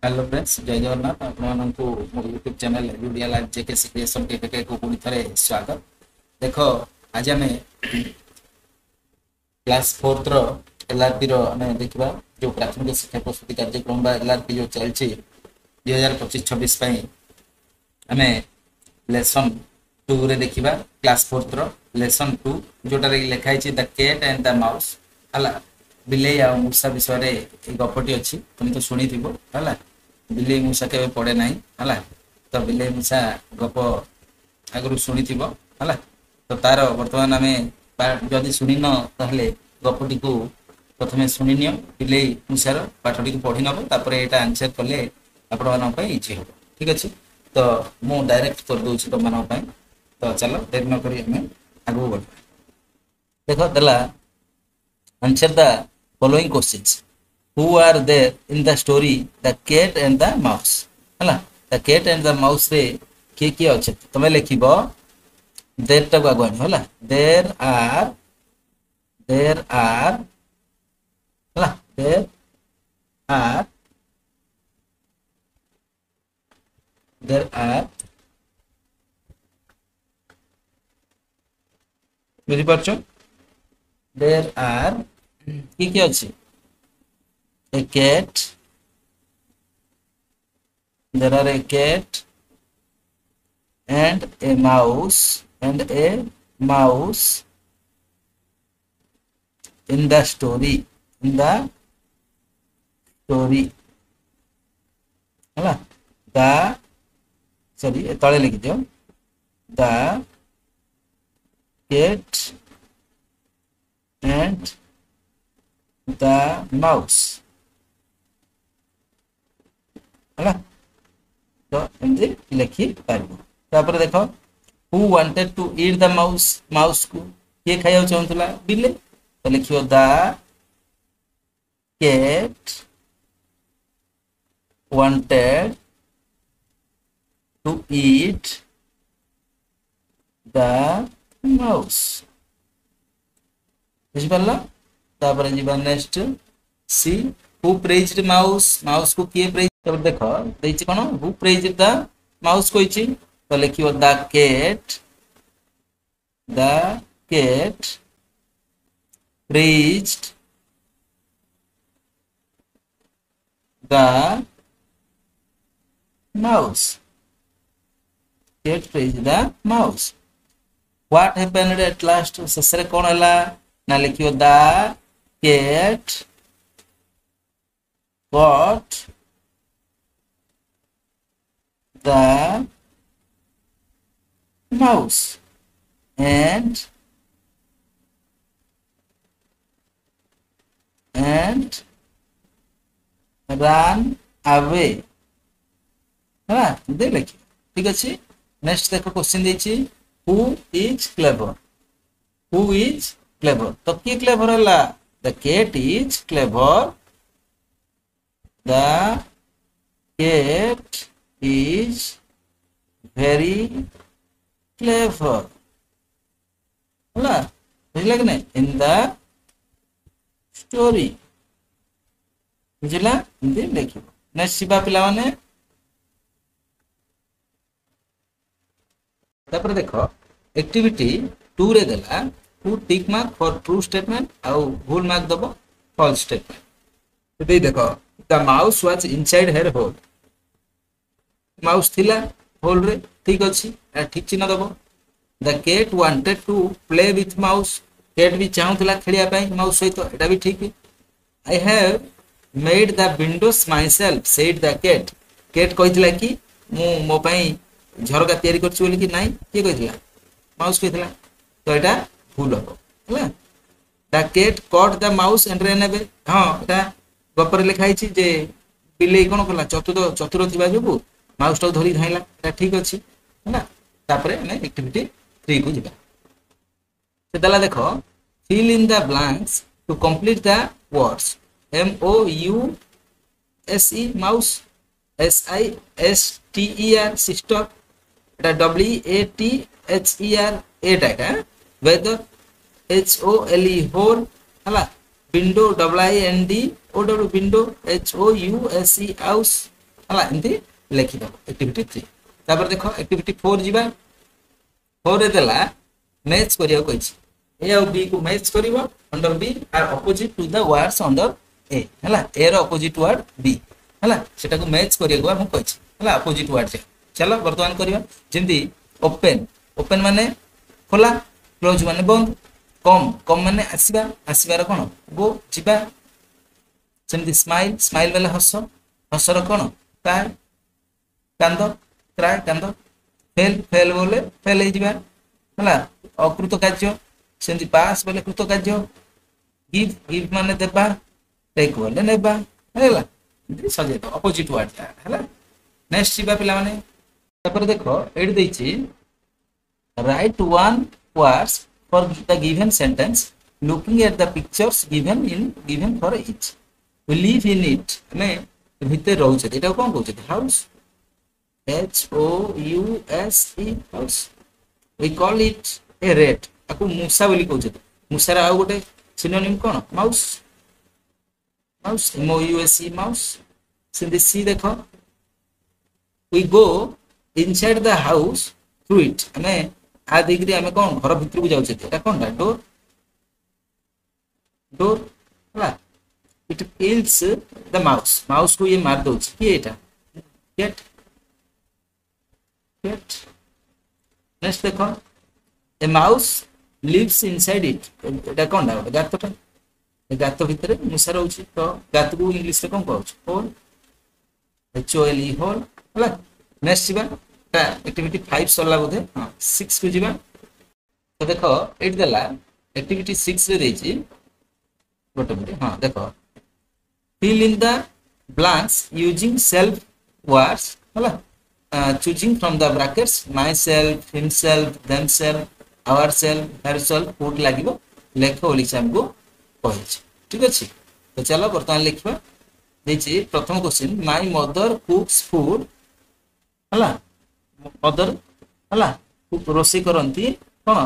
Hello friends जय जगन्नाथ आपको मो यूट्यूब चैनल यूडिया लाइव जेके क्रिएशन के को पुणी थे स्वागत। देख आज आम क्लास 4 एलआरपी आम देखा जो प्राथमिक शिक्षा प्रस्तुति कार्यक्रम एलआरपी जो चलती 2025-26 आम लेसन 2 रे देखा क्लास 4 लेसन 2 जोटा लिखाई the cat and the mouse है बिले आ मूषा विषय गपटी अच्छी तुम तो शुणी थी है बिले मूषा के पड़े ना है तो बिले मूषा गप आगु शुणी थी है तो तार बर्तमान आम जदि शुणी न ताहले गपटी को प्रथम शुणी नि बिले मूषार पाठटी को पढ़ी नब तापर यहाँ आंसर कले आपण इजी हम ठीक अच्छे। तो मु डायरेक्ट कर दूसरी तुम मान तो चलो देर न करी आम आगू बढ़ देख देला answer the following questions who are there in the story the cat and the mouse हला the cat and the mouse रे किए अच्छे तुम लिखब देर टाक आगु आनी हला there are हला there are बुझी पारछ there are किए अच्छे a cat there are a cat and a mouse in the story है द सॉरी तले लिखि दियो the cat and the mouse है तो एमती लिखि पार देख who wanted to eat the mouse को किए खाया चाहूला बिले तो लिख the cat wanted to eat the mouse बुझिपार जीवा next see who praised mouse को किए प्रेज देख देछि कोन हु प्रेज्ड द माउस कोइछि तो लिखियो the cat praised the mouse cat praised the mouse what happened at last शेषरे कोन हला ना लिखियो द कैट got the mouse and ran away है दे लिखिए ठीक अच्छे। नेक्स्ट देखो क्वेश्चन देछि हु इज क्लेवर तो किए क्लेवर है the cat is clever the cat is very clever है बुझल कि नहीं इन द स्टोरी बुझला एमती लिख नेक्स्ट शिवा पिला माने तापर देख एक्टिविटी 2 रे देला who tick mark for true statement आउ भूल मार्क दबो फॉल्स स्टेटमेंट दे देखो The mouse was inside her hole. Mouse थिला होल रे ठीक अच्छी ठीक चिन्ह दबो The cat wanted to play with mouse. Cat भी चाहूला खेलिया पाई माउस सहित एटा भी ठीक I have made the windows myself said the cat. Cat कहितला कि मु मो पई झरका तयारी करछि बोली कि नाही के कहितला माउस कहितला तो एटा भूल हो हला The cat caught the mouse and ran away. हां एटा गपर लिखाई जे बिले कौन कला चतुर थी जो माउस टाक धरी धाइला ठीक अच्छे है तापर एक्टिविटी 3 को जा देख fill in the blanks to complete the words MOUSE mouse SISTER sister WATHER एटा वेदर HOLE होल है window WINDOW window HOUSE house हला एमती लिखि दो एक्टिविटी 3 तापर देखो एक्टिविटी 4 जीवा 4 रे देला मैच करिया कहिछि ए और बी को मैच करिवो under B are opposite to the words under A हला ए रो ऑपोजिट वर्ड बी हला सेटा को मैच करिया को हम कहिछि हला ऑपोजिट वर्ड जे चलो वर्तमान करिया जेंती ओपन ओपन माने खोला क्लोज माने बंद कम कम माने आसीबा आसीबार कोन गो जिबा जेंती स्माइल स्माइल वाला हस हसर कोन काय कांदो क्राय कांदो फेल फेल बोले फेल हे जिबा हला अकृत कार्य सेंती पास बोले कृत कार्य गिव गिव माने देबा टेक बोले नेबा हला सजे तो ऑपोजिट वर्ड हला नेक्स्ट जिबा पिला माने तापर देखो एड देछि write one words for the given sentence looking at the pictures given for each we live in it हमें भीतर रहउ छै एटा कोन कहउ छै house HOUSE house we call it a rat आकु मूसा बोली कहउ छै मूसा रा आ गोटे सिनोनिम कोन माउस माउस MOUSE माउस सिंधी सी देखो we go inside the house through it हमें आ दिगरी हमें कोन घर भीतर को जाउ छै एटा कोन डोर डोर हला it kills the mouse mouse को ये मार दो कि एटा गेट गेट नेक्स्ट देखो a mouse lives inside it एटा कोन डा गातटा ए गात भीतर मुसा रहउछि तो गात को इंग्लिश रे कोन कहउ छै होल HOLE होल हला नेक्स्ट जीवा एक्टिविटी 5 सरला बोधे हां 6 को जीवा तो देखो एट देला एक्टिविटी 6 रे देछि गोटे मिनट हां देखो fill in the blanks using self words हला choosing from the brackets myself himself themselves ourselves herself put लागिबो लेखो ओलिसा हमको कहै ठीक अछि तो चलो वर्तमान लिखबा देछि प्रथम क्वेश्चन माय मदर कुक्स फूड हला मदर हला कुक रोसे करंती कोन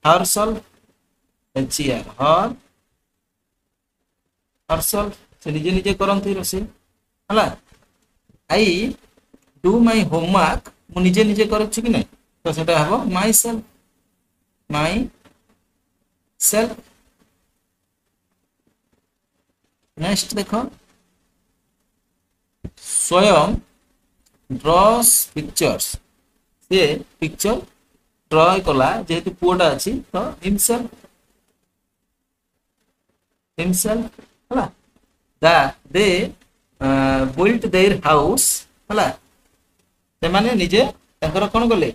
herself हर herself से निजे निजे करंती रोसे हला आई डू माय होमवर्क मु निजे निजे करछि कि नै तो सेटा हबो माय सेल्फ नेक्स्ट देखो स्वयं ड्रॉस पिक्चर्स से पिक्चर ड्रॉ कला जेहेतु पुओटा अछि तो हिमसेल्फ हला they built their house हला से माने निजे तंकर कोन गले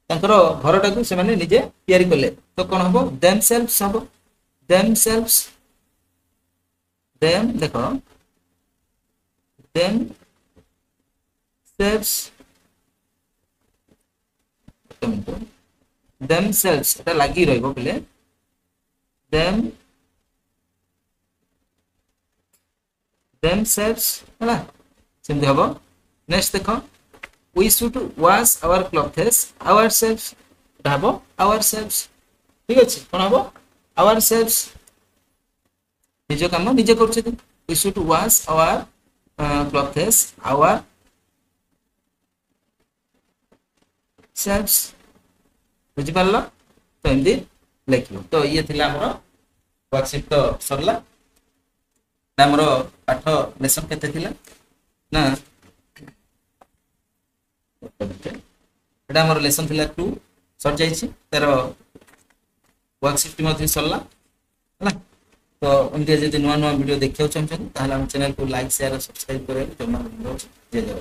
तंकर घरटा को से माने निजे तयारी करले तो कोन हबो themselves हबो themselves them देखो themselves एटा लागी रहइबो पले themselves हला सेमते हबो नेक्स्ट देखो we should wash our clothes ourselves हबो ourselves ठीक अछि कोन हबो ourselves निजे काम निजे करछे we should wash our clothes ourselves बुझि पारलो तो एमदी लिखियो तो ये थिला हमरो वर्कशीट तो सरला हमरो पाठ लेसन केते थिला ना एटा हमरो लेसन थिला 2 सर जाईछि तार वर्कशीट मध्ये सरला हला तो उनके जदि नवा नवा वीडियो देखियो चाहछन ताहला हम चैनल को लाइक शेयर और सब्सक्राइब करे जमा जय जय।